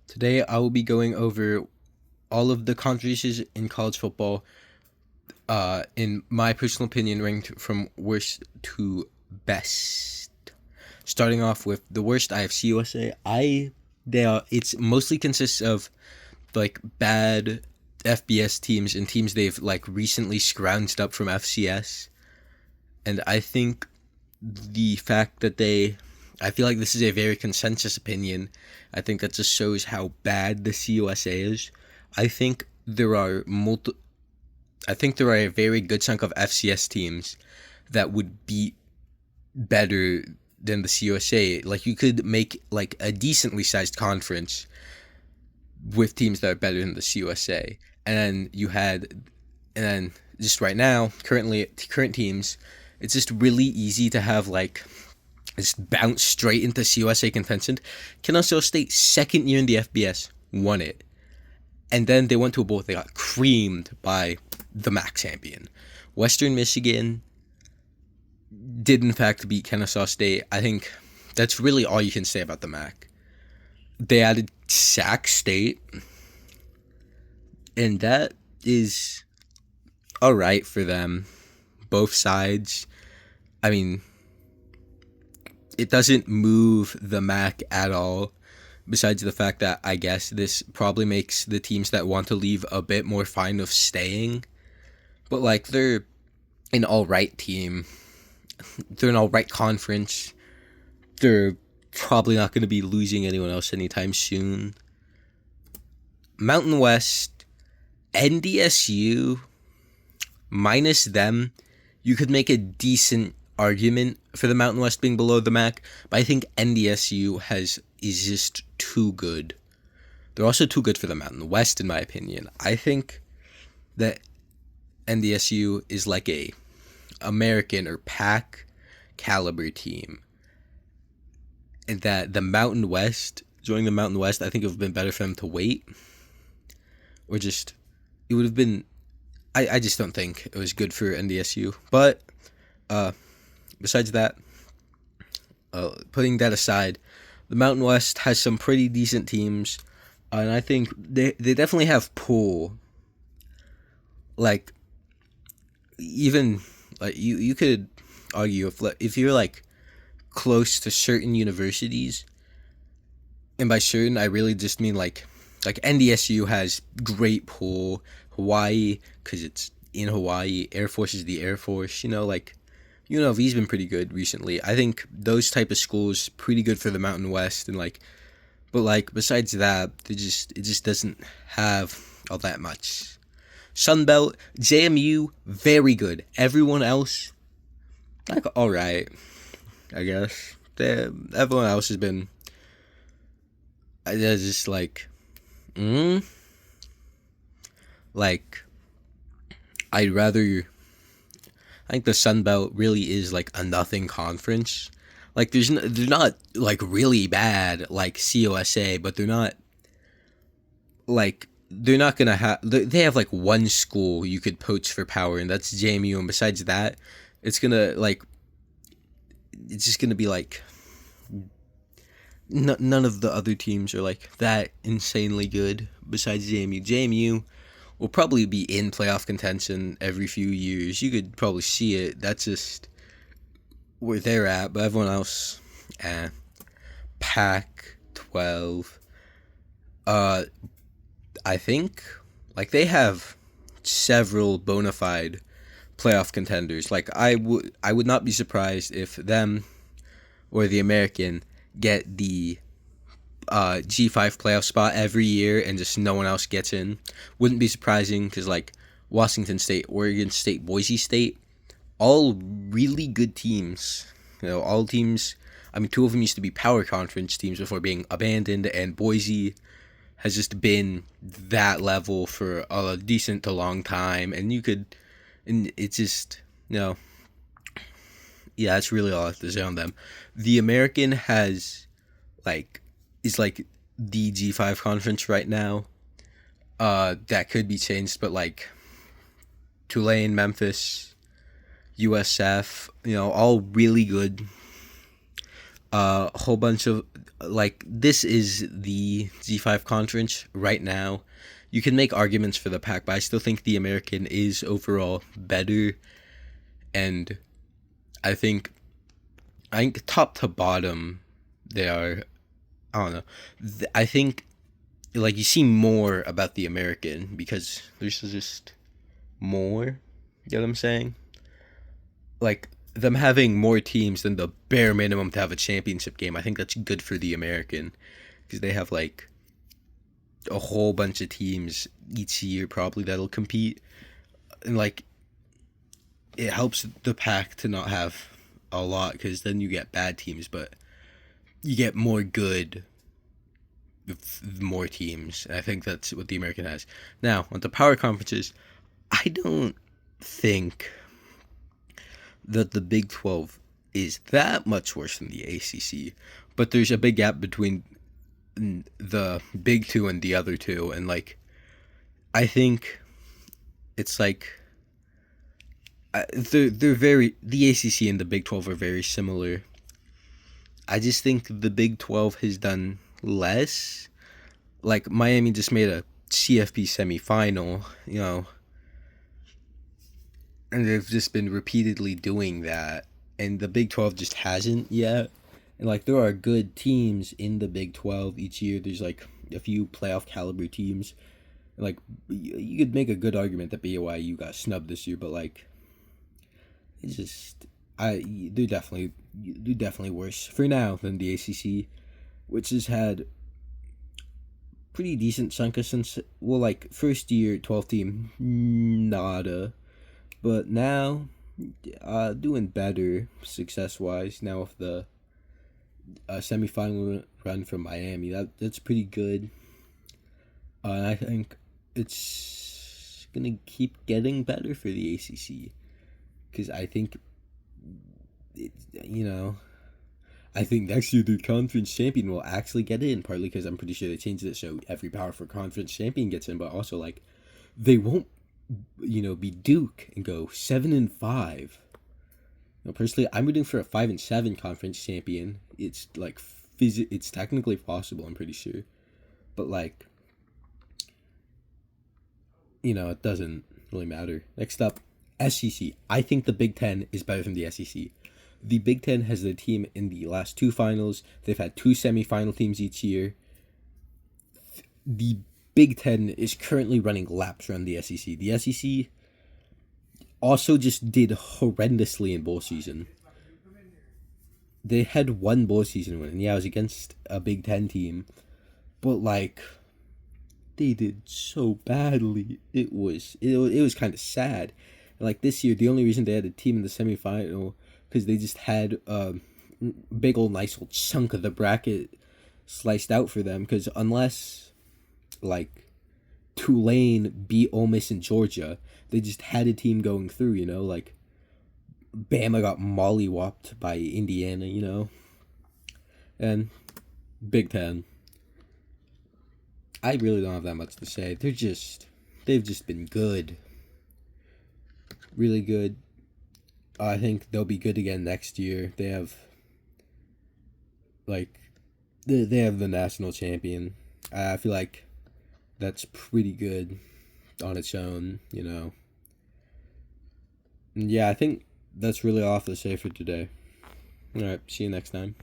Today I will be going over all of the controversies in college football, in my personal opinion, ranked from worst to best. Starting off with the worst, I have CUSA. It's mostly consists of like bad FBS teams and teams they've like recently scrounged up from FCS, and I think the fact that I feel like this is a very consensus opinion. I think that just shows how bad the CUSA is. I think there are I think there are a very good chunk of FCS teams that would be better than the CUSA. Like you could make like a decently sized conference with teams that are better than the CUSA, and then just right now, current teams, it's just really easy to have like just bounce straight into CUSA contention. Kennesaw State, second year in the FBS, won it. And then they went to a bowl. They got creamed by the MAC champion. Western Michigan did, in fact, beat Kennesaw State. I think that's really all you can say about the MAC. They added Sac State, and that is all right for them. Both sides. I mean, it doesn't move the MAC at all, besides the fact that I guess this probably makes the teams that want to leave a bit more fine of staying. But like they're an alright team. They're an alright conference. They're probably not going to be losing anyone else anytime soon. Mountain West, NDSU, minus them, you could make a decent argument for the Mountain West being below the MAC, but I think NDSU is just too good. They're also too good for the Mountain West, in my opinion. I think that NDSU is like a American or PAC caliber team, and that the Mountain West, joining the Mountain West, I think it would have been better for them to wait, or just it would have been. I just don't think it was good for NDSU, but besides that, putting that aside, the Mountain West has some pretty decent teams, and I think they definitely have pull. Like, even like you could argue if you're like close to certain universities, and by certain I really just mean like NDSU has great pull. Hawaii, because it's in Hawaii. Air Force is the Air Force. UNLV's been pretty good recently. I think those type of schools pretty good for the Mountain West, and but besides that, it just doesn't have all that much. Sunbelt, JMU, very good. Everyone else, like all right, I guess. Everyone else has been, they're just like I'd rather. I think the Sun Belt really is like a nothing conference. Like they're not like really bad like COSA, but they're not gonna have. They have like one school you could poach for power, and that's JMU. And besides that, it's just gonna be like none of the other teams are like that insanely good. Besides JMU will probably be in playoff contention every few years. You could probably see it. That's just where they're at. But everyone else, Pac-12. I think like they have several bona fide playoff contenders. Like I would not be surprised if them or the American get the G5 playoff spot every year and just no one else gets in. Wouldn't be surprising because like Washington State, Oregon State, Boise State, all really good teams. All teams. I mean, two of them used to be power conference teams before being abandoned, and Boise has just been that level for a decent to long time. And it's just, yeah, that's really all I have to say on them. The American is like the G5 conference right now. That could be changed, but like Tulane, Memphis, USF, all really good. A whole bunch of like this is the Z5 conference right now. You can make arguments for the Pac, but I still think the American is overall better, and I think top to bottom they are. I don't know. I think like you see more about the American because there's just more. You know what I'm saying? Like them having more teams than the bare minimum to have a championship game. I think that's good for the American because they have like a whole bunch of teams each year probably that'll compete, and like it helps the Pac to not have a lot because then you get bad teams, but you get more good with more teams. And I think that's what the American has. Now, on the power conferences, I don't think that the Big 12 is that much worse than the ACC, but there's a big gap between the Big Two and the other two, and like I think it's like they're very the ACC and the Big 12 are very similar. I just think the Big 12 has done less. Like Miami just made a CFP semifinal, you know, and they've just been repeatedly doing that, and the Big 12 just hasn't yet. And like there are good teams in the Big 12 each year. There's like a few playoff caliber teams. Like you could make a good argument that BYU got snubbed this year, but like it's just they're definitely worse for now than the ACC, which has had pretty decent chunk of since like first year 12 team nada, but now doing better success wise now with the semifinal run from Miami. That's pretty good. And I think it's gonna keep getting better for the ACC because I think I think next year the conference champion will actually get in, partly because I'm pretty sure they changed it so every powerful conference champion gets in, but also like they won't be Duke and go 7-5. Personally, I'm rooting for a 5-7 conference champion. It's like it's technically possible, I'm pretty sure, but like it doesn't really matter. Next up, SEC. I think the Big Ten is better than the SEC. The Big Ten has their team in the last two finals. They've had two semifinal teams each year. The Big Ten is currently running laps around the SEC. The SEC also just did horrendously in bowl season. They had one bowl season win, and yeah, it was against a Big Ten team, but like they did so badly. It was kind of sad. And like this year, the only reason they had a team in the semifinal because they just had a big old nice old chunk of the bracket sliced out for them. Because unless like Tulane beat Ole Miss and Georgia, they just had a team going through. Like Bama got mollywopped by Indiana. And Big Ten. I really don't have that much to say. They've just been good. Really good. I think they'll be good again next year. They have they have the national champion. I feel like that's pretty good on its own, And yeah, I think that's really all I have to say for today. Alright, see you next time.